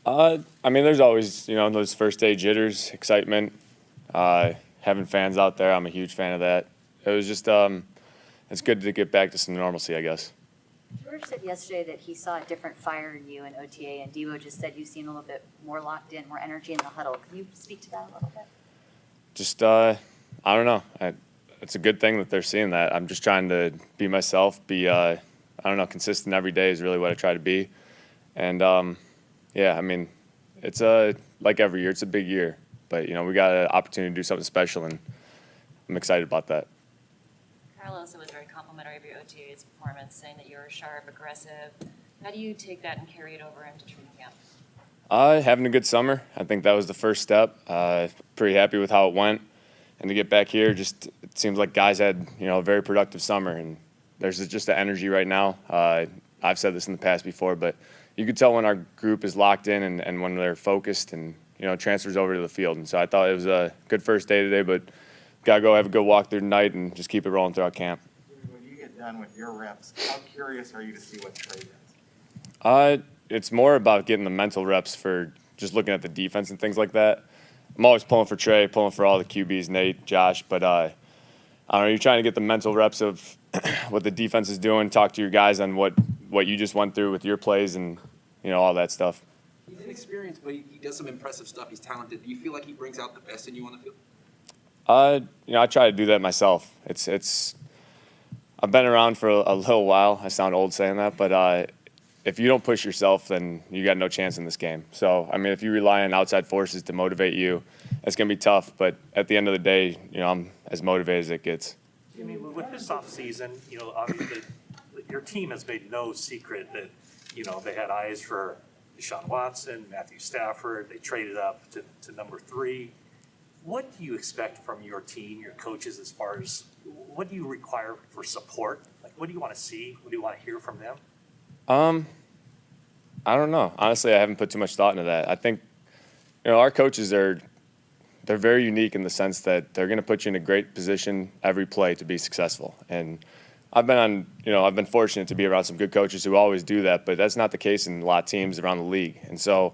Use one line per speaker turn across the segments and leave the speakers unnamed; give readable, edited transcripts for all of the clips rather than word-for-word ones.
I mean, there's always, those first day jitters, excitement, having fans out there. I'm a huge fan of that. It was just, it's good to get back to some normalcy, I guess.
George said yesterday that he saw a different fire in you in OTA, and Devo just said you seem a little bit more locked in, more energy in the huddle. Can you speak to that a little bit?
Just, I don't know. It's a good thing that they're seeing that. I'm just trying to be myself, be, consistent every day is really what I try to be. And, yeah, I mean, it's like every year, it's a big year. But, we got an opportunity to do something special, and I'm excited about that.
Carlos was very complimentary of your OTA's performance, saying that you were sharp, aggressive. How do you take that and carry it over into training camp?
Having a good summer. I think that was the first step. Pretty happy with how it went. And to get back here, it seems like guys had, a very productive summer. And there's just the energy right now. I've said this in the past before, but you could tell when our group is locked in and when they're focused and, transfers over to the field. And so I thought it was a good first day today, but got to go have a good walk through tonight and just keep it rolling throughout camp.
When you get done with your reps, how curious are you to see what Trey does?
It's more about getting the mental reps for just looking at the defense and things like that. I'm always pulling for Trey, pulling for all the QBs, Nate, Josh, but I don't know, you're trying to get the mental reps of what the defense is doing, talk to your guys on what you just went through with your plays and, all that stuff.
He's inexperienced, but he does some impressive stuff. He's talented. Do you feel like he brings out the best in you on the field?
I try to do that myself. I've been around for a little while. I sound old saying that, but if you don't push yourself, then you got no chance in this game. So, I mean, if you rely on outside forces to motivate you, it's going to be tough. But at the end of the day, I'm as motivated as it gets.
I mean, with this offseason, obviously your team has made no secret that, they had eyes for Deshaun Watson, Matthew Stafford. They traded up to number 3. What do you expect from your team, your coaches, as far as what do you require for support? Like, what do you want to see? What do you want to hear from them?
I don't know. Honestly, I haven't put too much thought into that. I think, our coaches they're very unique in the sense that they're going to put you in a great position every play to be successful. And I've been fortunate to be around some good coaches who always do that, but that's not the case in a lot of teams around the league. And so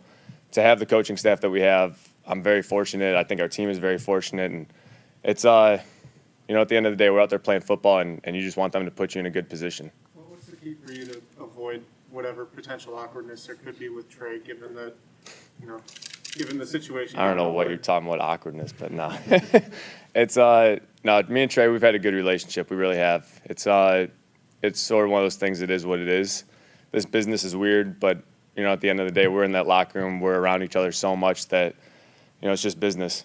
to have the coaching staff that we have, I'm very fortunate. I think our team is very fortunate. And it's, at the end of the day, we're out there playing football, and you just want them to put you in a good position.
What's the key for you to avoid whatever potential awkwardness there could be with Trey, given that, given the situation?
I don't know what you're talking about, awkwardness, but no. No, me and Trey, we've had a good relationship. We really have. It's sort of one of those things, it is what it is. This business is weird, but, at the end of the day, we're in that locker room. We're around each other so much that, it's just business.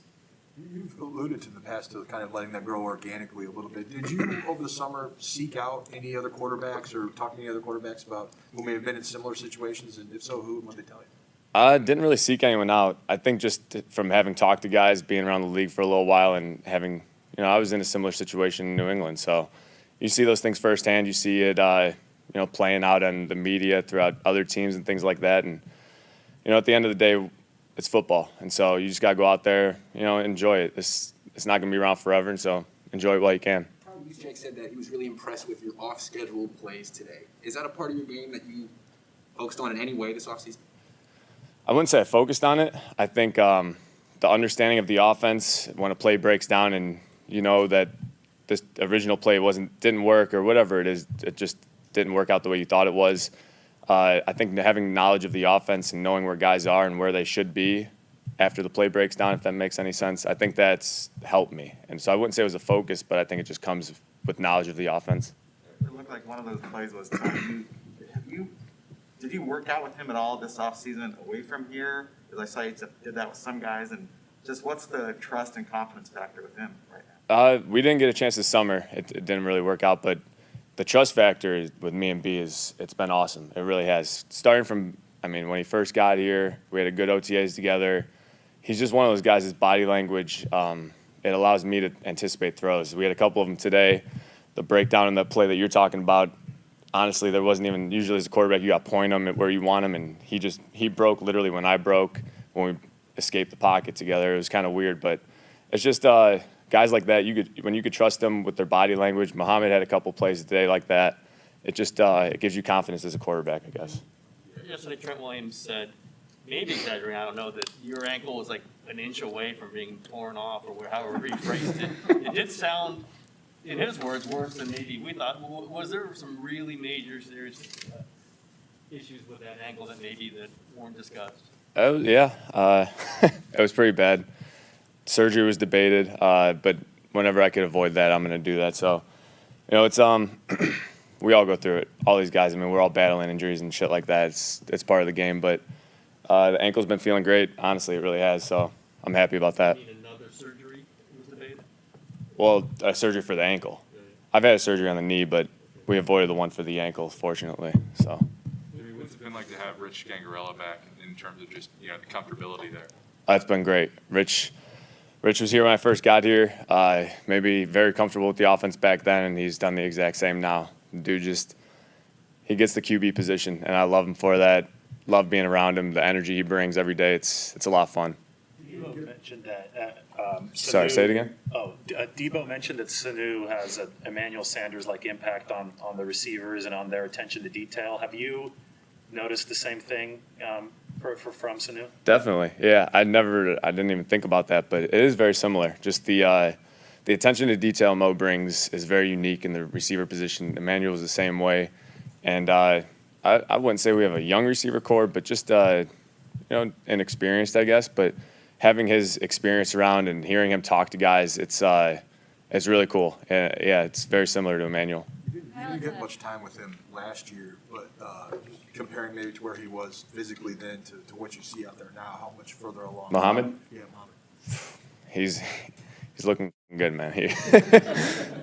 You've alluded to the past to kind of letting that grow organically a little bit. Did you, over the summer, seek out any other quarterbacks or talk to any other quarterbacks about who may have been in similar situations? And if so, who and what did they tell you?
I didn't really seek anyone out. I think just from having talked to guys, being around the league for a little while, and having, I was in a similar situation in New England. So you see those things firsthand. You see it, playing out on the media throughout other teams and things like that. And, at the end of the day, it's football. And so you just got to go out there, enjoy it. It's not going to be around forever, and so enjoy it while you can.
Jake said that he was really impressed with your off-schedule plays today. Is that a part of your game that you focused on in any way this offseason?
I wouldn't say I focused on it. I think the understanding of the offense, when a play breaks down and that this original play didn't work or whatever it is, it just didn't work out the way you thought it was. I think having knowledge of the offense and knowing where guys are and where they should be after the play breaks down, if that makes any sense, I think that's helped me. And so I wouldn't say it was a focus, but I think it just comes with knowledge of the offense.
It looked like one of those plays was time. Did you work out with him at all this offseason away from here? Because I saw you did that with some guys. And just what's the trust and confidence factor with him right now?
We didn't get a chance this summer. It didn't really work out, but the trust factor with me and B it's been awesome. It really has. Starting from, when he first got here, we had a good OTAs together. He's just one of those guys, his body language, it allows me to anticipate throws. We had a couple of them today. The breakdown in the play that you're talking about, honestly, there wasn't even, usually as a quarterback, you got to point him at where you want him, and he broke literally when I broke, when we escaped the pocket together. It was kind of weird, but it's just guys like that, when you could trust them with their body language. Muhammad had a couple plays today like that. It just it gives you confidence as a quarterback, I guess.
Yesterday, Trent Williams said maybe exaggerating, I don't know, that your ankle was like an inch away from being torn off, or however he phrased it. It did sound, in his words, worse than maybe we thought. Was there some really major, serious issues with that ankle that weren't discussed?
Oh, yeah, it was pretty bad. Surgery was debated, but whenever I could avoid that, I'm going to do that. So, it's we all go through it. All these guys, I mean, we're all battling injuries and shit like that. It's part of the game, but the ankle's been feeling great. Honestly, it really has. So I'm happy about that.
You mean another surgery was debated?
Well, a surgery for the ankle. I've had a surgery on the knee, but we avoided the one for the ankle, fortunately. So.
What's it been like to have Rich Gangarella back in terms of just the comfortability there?
It's been great. Rich was here when I first got here. Maybe very comfortable with the offense back then, and he's done the exact same now. Dude he gets the QB position, and I love him for that. Love being around him, the energy he brings every day. It's a lot of fun.
Debo mentioned that.
Sorry, say it again?
Debo mentioned that Sanu has an Emmanuel Sanders-like impact on the receivers and on their attention to detail. Have you noticed the same thing from Sanu?
Definitely, yeah. I didn't even think about that, but it is very similar. Just the attention to detail Mo brings is very unique in the receiver position. Emmanuel is the same way, and I wouldn't say we have a young receiver core, but just inexperienced, I guess. But having his experience around and hearing him talk to guys, it's really cool. Yeah, it's very similar to Emmanuel.
You didn't get much time with him last year, but comparing maybe to where he was physically then to what you see out there now, how much further along?
Muhammad?
Yeah, Muhammad.
He's looking good, man.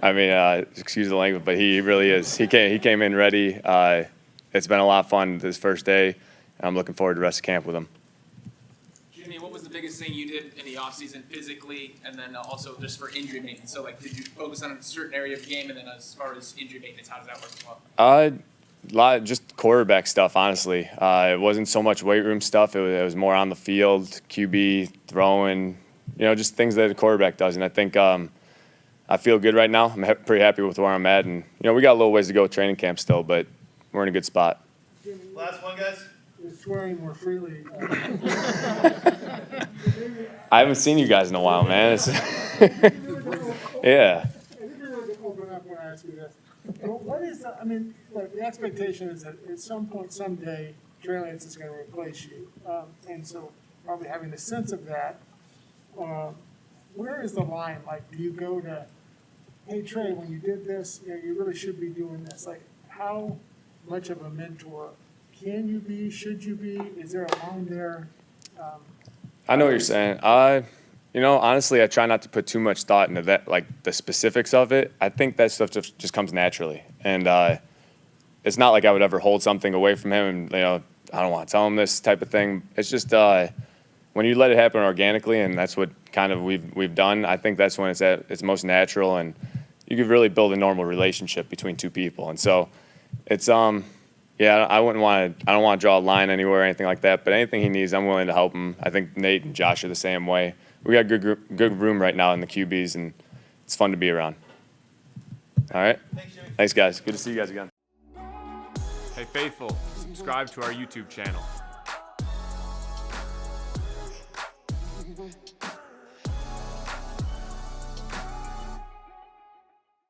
I mean, excuse the language, but he really is. He came in ready. It's been a lot of fun this first day, and I'm looking forward to the rest of camp with him.
Jimmy, what was the biggest thing you did in the offseason physically, and then also just for injury maintenance? So, did you focus on a certain area of the game, and then as far as injury maintenance, how does that work as well?
A lot just quarterback stuff, honestly. It wasn't so much weight room stuff. It was more on the field, QB, throwing, just things that a quarterback does. And I think I feel good right now. I'm pretty happy with where I'm at. And, we got a little ways to go with training camp still, but we're in a good spot.
Last one, guys.
You're swearing more freely.
I haven't seen you guys in a while, man. Yeah.
I think you're going to open up when I ask you this. What is the expectation is that at some point, someday, Trey Lance is going to replace you. And so probably having a sense of that, where is the line? Do you go to, hey, Trey, when you did this, you really should be doing this. How much of a mentor can you be? Should you be? Is there a line there?
I know what you're saying. Honestly, I try not to put too much thought into that, the specifics of it. I think that stuff just comes naturally. And it's not like I would ever hold something away from him and, I don't want to tell him this type of thing. It's just when you let it happen organically, and that's what kind of we've done, I think that's when it's at its most natural, and you could really build a normal relationship between two people. And so it's yeah, I don't want to draw a line anywhere or anything like that, but anything he needs, I'm willing to help him. I think Nate and Josh are the same way. We got good room right now in the QBs, and it's fun to be around. All right? Thanks, guys. Good to see you guys again.
Hey, Faithful, subscribe to our YouTube channel.